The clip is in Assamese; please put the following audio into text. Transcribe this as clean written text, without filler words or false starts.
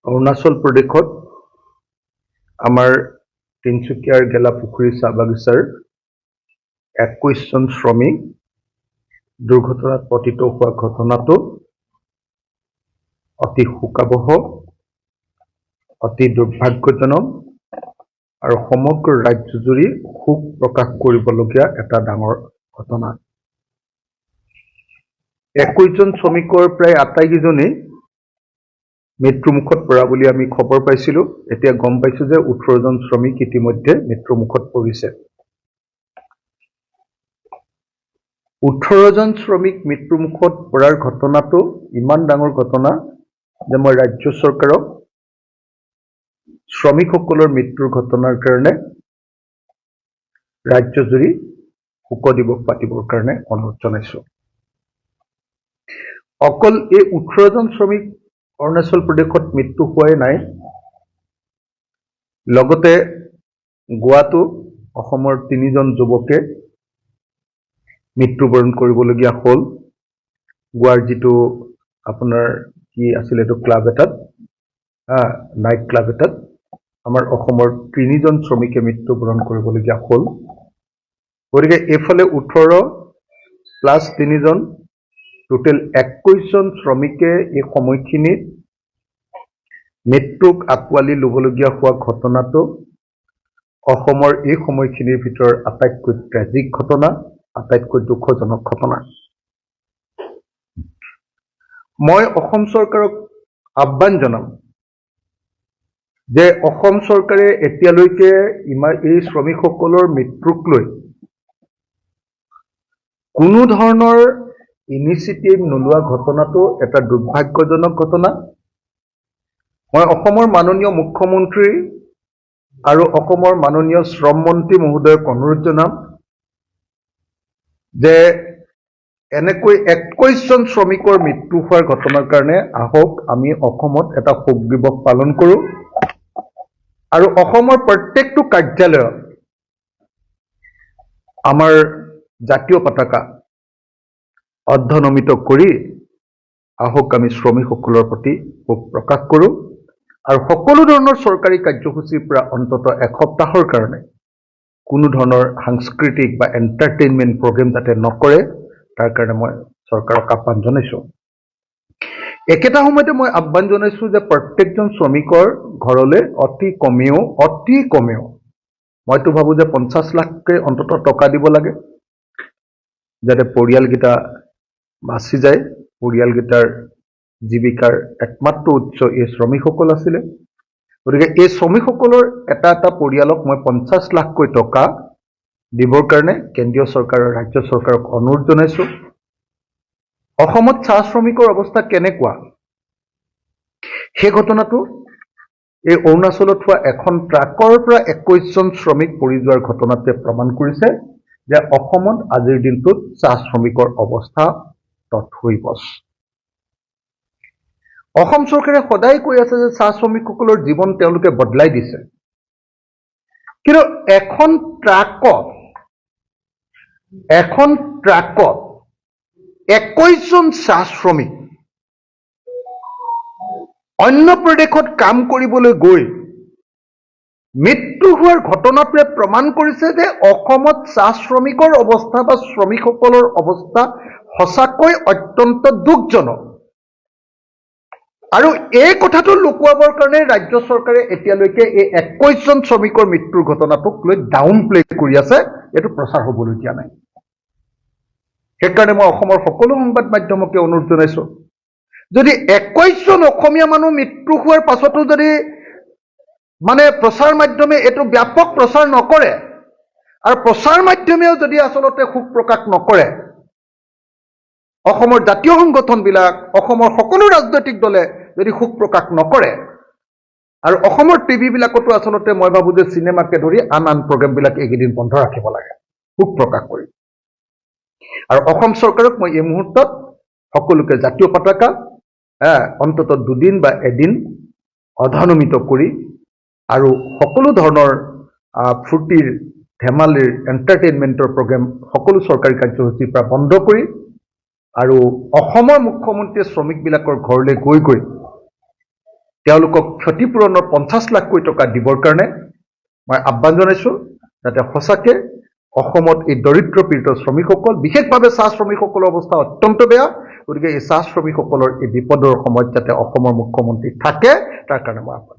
অৰুণাচল প্ৰদেশত আমাৰ তিনিচুকীয়াৰ গেলাপুখুৰী চাহ বাগিচাৰ 21 জন শ্ৰমিক দুৰ্ঘটনাত পতিত হোৱা ঘটনাটো অতি শোকাবহ, অতি দুৰ্ভাগ্যজনক আৰু সমগ্ৰ ৰাজ্যজুৰি শোক প্ৰকাশ কৰিবলগীয়া এটা ডাঙৰ ঘটনা। 21 জন শ্ৰমিকৰ প্ৰায় আটাইকেইজনেই মৃত্যুমুখত পৰা বুলি আমি খবৰ পাইছিলোঁ। এতিয়া গম পাইছোঁ যে 18 জন শ্ৰমিক ইতিমধ্যে মৃত্যুমুখত পৰিছে। 18 জন শ্ৰমিক মৃত্যুমুখত পৰাৰ ঘটনাটো ইমান ডাঙৰ ঘটনা যে মই ৰাজ্য চৰকাৰক শ্ৰমিকসকলৰ মৃত্যুৰ ঘটনাৰ কাৰণে ৰাজ্যজুৰি শোক দিৱস পাতিবৰ কাৰণে অনুৰোধ জনাইছোঁ। অকল এই 18 জন শ্ৰমিক অৰুণাচল প্ৰদেশত মৃত্যু হোৱাই নাই, লগতে গোৱাতো অসমৰ 3 জন যুৱকে মৃত্যুবৰণ কৰিবলগীয়া হ'ল। গোৱাৰ যিটো আপোনাৰ কি আছিল এইটো ক্লাব এটাত, নাইট ক্লাব এটাত আমাৰ অসমৰ 3 জন শ্ৰমিকে মৃত্যুবৰণ কৰিবলগীয়া হ'ল। গতিকে এইফালে 18 প্লাছ 3 জন, টোটেল 21 জন শ্ৰমিকে এই সময়খিনিত মৃত্যুক আঁকোৱালি ল'বলগীয়া হোৱা ঘটনাটো অসমৰ এই সময়খিনিৰ ভিতৰত আটাইতকৈ ট্ৰেজিক ঘটনা, আটাইতকৈ দুখজনক ঘটনা। মই অসম চৰকাৰক আহ্বান জনাম যে অসম চৰকাৰে এতিয়ালৈকে এই শ্ৰমিকসকলৰ মৃত্যুক লৈ কোনো ধৰণৰ ইনিচিয়েটিভ নোলোৱা ঘটনাটো এটা দুৰ্ভাগ্যজনক ঘটনা। মই অসমৰ মাননীয় মুখ্যমন্ত্ৰী আৰু অসমৰ মাননীয় শ্ৰম মন্ত্ৰী মহোদয়ক অনুৰোধ জনাম যে এনেকৈ 21 জন শ্ৰমিকৰ মৃত্যু হোৱাৰ ঘটনাৰ কাৰণে আহক আমি অসমত এটা শোক দিৱস পালন কৰোঁ আৰু অসমৰ প্ৰত্যেকটো কাৰ্যালয়ত আমাৰ জাতীয় পতাকা অৰ্ধনমিত কৰি আহক আমি শ্ৰমিকসকলৰ প্ৰতি শোক প্ৰকাশ কৰোঁ আৰু সকলো ধৰণৰ চৰকাৰী কাৰ্যসূচীৰ পৰা অন্ততঃ এসপ্তাহৰ কাৰণে কোনো ধৰণৰ সাংস্কৃতিক বা এণ্টাৰটেইনমেণ্ট প্ৰগ্ৰেম যাতে নকৰে তাৰ কাৰণে মই চৰকাৰক আহ্বান জনাইছোঁ। একেটা সময়তে মই আহ্বান জনাইছোঁ যে প্ৰত্যেকজন শ্ৰমিকৰ ঘৰলৈ অতি কমেও মইতো ভাবোঁ যে 50 লাখকৈ অন্ততঃ টকা দিব লাগে যাতে পৰিয়ালকেইটা বাচি যায়। পৰিয়ালকেইটাৰ জীৱিকাৰ একমাত্ৰ উৎস এই শ্ৰমিকসকল আছিলে। গতিকে এই শ্ৰমিকসকলৰ এটা এটা পৰিয়ালক মই 50 লাখকৈ টকা দিবৰ কাৰণে কেন্দ্ৰীয় চৰকাৰ আৰু ৰাজ্য চৰকাৰক অনুৰোধ জনাইছোঁ। অসমত চাহ শ্ৰমিকৰ অৱস্থা কেনেকুৱা সেই ঘটনাটো এই অৰুণাচলত হোৱা এখন ট্ৰাকৰ পৰা 21 জন শ্ৰমিক পৰি যোৱাৰ ঘটনাটোৱে প্ৰমাণ কৰিছে যে অসমত আজিৰ দিনটোত চাহ শ্ৰমিকৰ অৱস্থা তথৈবচ। অসম চৰকাৰে সদায় কৈ আছে যে চাহ শ্ৰমিকসকলৰ জীৱন তেওঁলোকে বদলাই দিছে, কিন্তু এখন ট্ৰাকত 21 জন চাহ শ্ৰমিক অন্য প্ৰদেশত কাম কৰিবলৈ গৈ মৃত্যু হোৱাৰ ঘটনাটোৱে প্ৰমাণ কৰিছে যে অসমত চাহ শ্ৰমিকৰ অৱস্থা বা শ্ৰমিকসকলৰ অৱস্থা সঁচাকৈ অত্যন্ত দুখজনক। আৰু এই কথাটো লুকুৱাবৰ কাৰণে ৰাজ্য চৰকাৰে এতিয়ালৈকে এই 21 জন শ্ৰমিকৰ মৃত্যুৰ ঘটনাটোক লৈ ডাউন প্লে কৰি আছে, এইটো প্ৰচাৰ হ'বলৈ দিয়া নাই। সেইকাৰণে মই অসমৰ সকলো সংবাদ মাধ্যমকে অনুৰোধ জনাইছোঁ, যদি 21 জন অসমীয়া মানুহ মৃত্যু হোৱাৰ পাছতো যদি প্ৰচাৰ মাধ্যমে এইটো ব্যাপক প্ৰচাৰ নকৰে আৰু প্ৰচাৰ মাধ্যমেও যদি আচলতে শোক প্ৰকাশ নকৰে, অসমৰ জাতীয় সংগঠনবিলাক, অসমৰ সকলো ৰাজনৈতিক দলে যদি শোক প্ৰকাশ নকৰে আৰু অসমৰ টিভিবিলাকতো আচলতে মই ভাবোঁ যে চিনেমাকে ধৰি আন প্ৰগ্ৰেমবিলাক এইকেইদিন বন্ধ ৰাখিব লাগে শোক প্ৰকাশ কৰি। আৰু অসম চৰকাৰক মই এই মুহূৰ্তত সকলোকে জাতীয় পতাকা অন্ততঃ 2 দিন বা এদিন অৰ্ধনমিত কৰি আৰু সকলো ধৰণৰ ফূৰ্তিৰ ধেমালিৰ এণ্টাৰটেইনমেণ্টৰ প্ৰগ্ৰেম সকলো চৰকাৰী কাৰ্যসূচীৰ পৰা বন্ধ কৰি আৰু অসমৰ মুখ্যমন্ত্ৰীয়ে শ্ৰমিকবিলাকৰ ঘৰলৈ গৈ তেওঁলোকক ক্ষতিপূৰণৰ 50 লাখকৈ টকা দিবৰ কাৰণে মই আহ্বান জনাইছোঁ, যাতে সঁচাকৈ অসমত এই দৰিদ্ৰ পীড়িত শ্ৰমিকসকল, বিশেষভাৱে চাহ শ্ৰমিকসকলৰ অৱস্থা অত্যন্ত বেয়া। গতিকে এই চাহ শ্ৰমিকসকলৰ এই বিপদৰ সময়ত যাতে অসমৰ মুখ্যমন্ত্ৰী থাকে, তাৰ কাৰণে মই আহ্বান